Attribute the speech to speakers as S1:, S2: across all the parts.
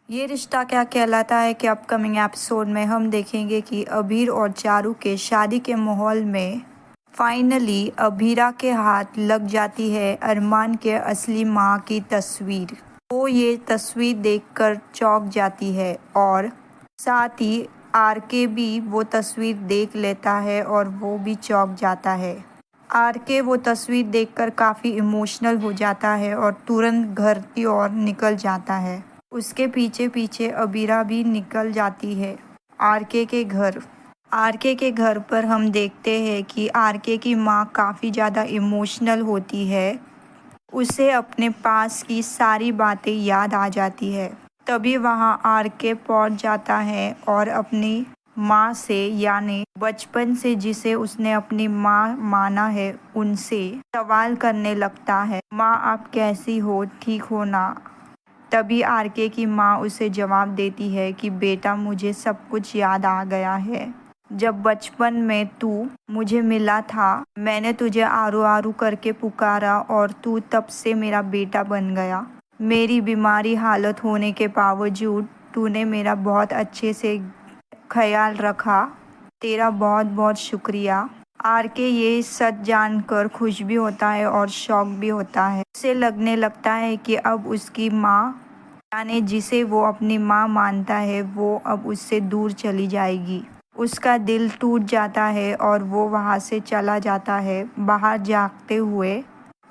S1: ये रिश्ता क्या कहलाता है कि अपकमिंग एपिसोड में हम देखेंगे कि अबीर और चारू के शादी के माहौल में फाइनली अबीरा के हाथ लग जाती है अरमान के असली माँ की तस्वीर। वो ये तस्वीर देखकर चौंक जाती है और साथ ही आरके भी वो तस्वीर देख लेता है और वो भी चौंक जाता है। आरके वो तस्वीर देखकर काफ़ी इमोशनल हो जाता है और तुरंत घर की ओर निकल जाता है। उसके पीछे पीछे अबीरा भी निकल जाती है आरके के घर। आरके के घर पर हम देखते हैं कि आरके की माँ काफ़ी ज़्यादा इमोशनल होती है। उसे अपने पास की सारी बातें याद आ जाती है। तभी वहाँ आरके पहुँच जाता है और अपनी माँ से यानी बचपन से जिसे उसने अपनी माँ माना है उनसे सवाल करने लगता है, माँ आप कैसी हो, ठीक हो ना। तभी आरके की माँ उसे जवाब देती है कि बेटा मुझे सब कुछ याद आ गया है। जब बचपन में तू मुझे मिला था मैंने तुझे आरू आरू करके पुकारा और तू तब से मेरा बेटा बन गया। मेरी बीमारी हालत होने के बावजूद तूने मेरा बहुत अच्छे से ख्याल रखा। तेरा बहुत बहुत शुक्रिया। आरके ये सच जानकर खुश भी होता है और शौक भी होता है। उसे लगने लगता है कि अब उसकी माँ यानी जिसे वो अपनी माँ मानता है वो अब उससे दूर चली जाएगी। उसका दिल टूट जाता है और वो वहाँ से चला जाता है। बाहर जाते हुए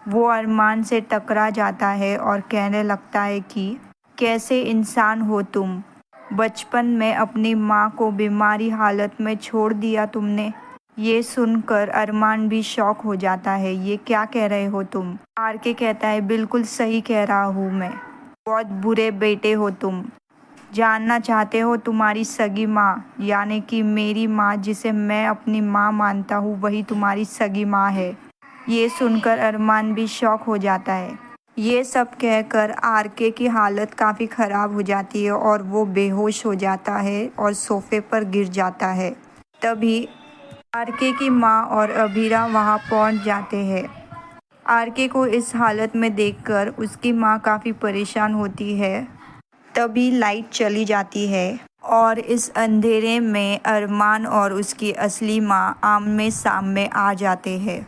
S1: वो अरमान से टकरा जाता है और कहने लगता है कि कैसे इंसान हो तुम। बचपन में अपनी माँ को बीमारी हालत में छोड़ दिया तुमने। ये सुनकर अरमान भी शॉक हो जाता है, ये क्या कह रहे हो तुम। आरके कहता है बिल्कुल सही कह रहा हूँ मैं, बहुत बुरे बेटे हो तुम। जानना चाहते हो तुम्हारी सगी माँ यानी कि मेरी माँ जिसे मैं अपनी माँ मानता हूँ वही तुम्हारी सगी माँ है। ये सुनकर अरमान भी शॉक हो जाता है। ये सब कहकर आरके की हालत काफ़ी ख़राब हो जाती है और वो बेहोश हो जाता है और सोफे पर गिर जाता है। तभी आरके की माँ और अबीरा वहाँ पहुँच जाते हैं। आरके को इस हालत में देखकर उसकी माँ काफ़ी परेशान होती है। तभी लाइट चली जाती है और इस अंधेरे में अरमान और उसकी असली माँ आमने सामने आ जाते हैं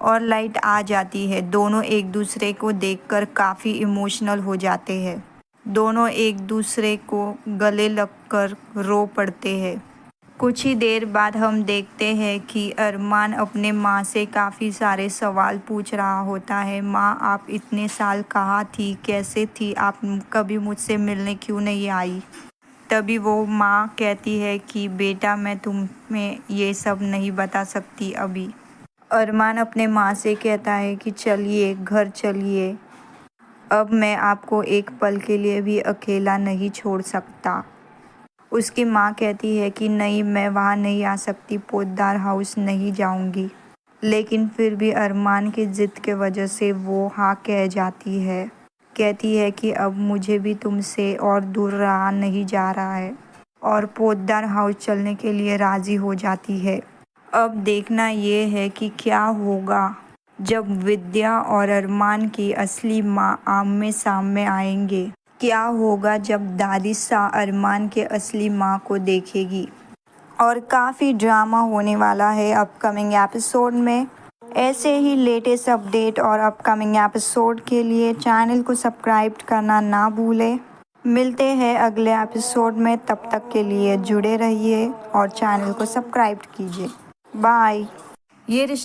S1: और लाइट आ जाती है। दोनों एक दूसरे को देखकर काफ़ी इमोशनल हो जाते हैं। दोनों एक दूसरे को गले लगकर रो पड़ते हैं। कुछ ही देर बाद हम देखते हैं कि अरमान अपने माँ से काफ़ी सारे सवाल पूछ रहा होता है। माँ आप इतने साल कहाँ थी, कैसे थी, आप कभी मुझसे मिलने क्यों नहीं आई। तभी वो माँ कहती है कि बेटा मैं तुम्हें ये सब नहीं बता सकती अभी। अरमान अपने माँ से कहता है कि चलिए घर चलिए, अब मैं आपको एक पल के लिए भी अकेला नहीं छोड़ सकता। उसकी माँ कहती है कि नहीं मैं वहाँ नहीं आ सकती, पोद्दार हाउस नहीं जाऊँगी। लेकिन फिर भी अरमान की ज़िद के वजह से वो हाँ कह जाती है। कहती है कि अब मुझे भी तुमसे और दूर रहा नहीं जा रहा है और पोद्दार हाउस चलने के लिए राज़ी हो जाती है। अब देखना ये है कि क्या होगा जब विद्या और अरमान की असली माँ आमने सामने आएंगे। क्या होगा जब दादी सा अरमान के असली माँ को देखेगी। और काफ़ी ड्रामा होने वाला है अपकमिंग एपिसोड में। ऐसे ही लेटेस्ट अपडेट और अपकमिंग एपिसोड के लिए चैनल को सब्सक्राइब करना ना भूलें। मिलते हैं अगले एपिसोड में, तब तक के लिए जुड़े रहिए और चैनल को सब्सक्राइब कीजिए। बाय। ये रिश्ता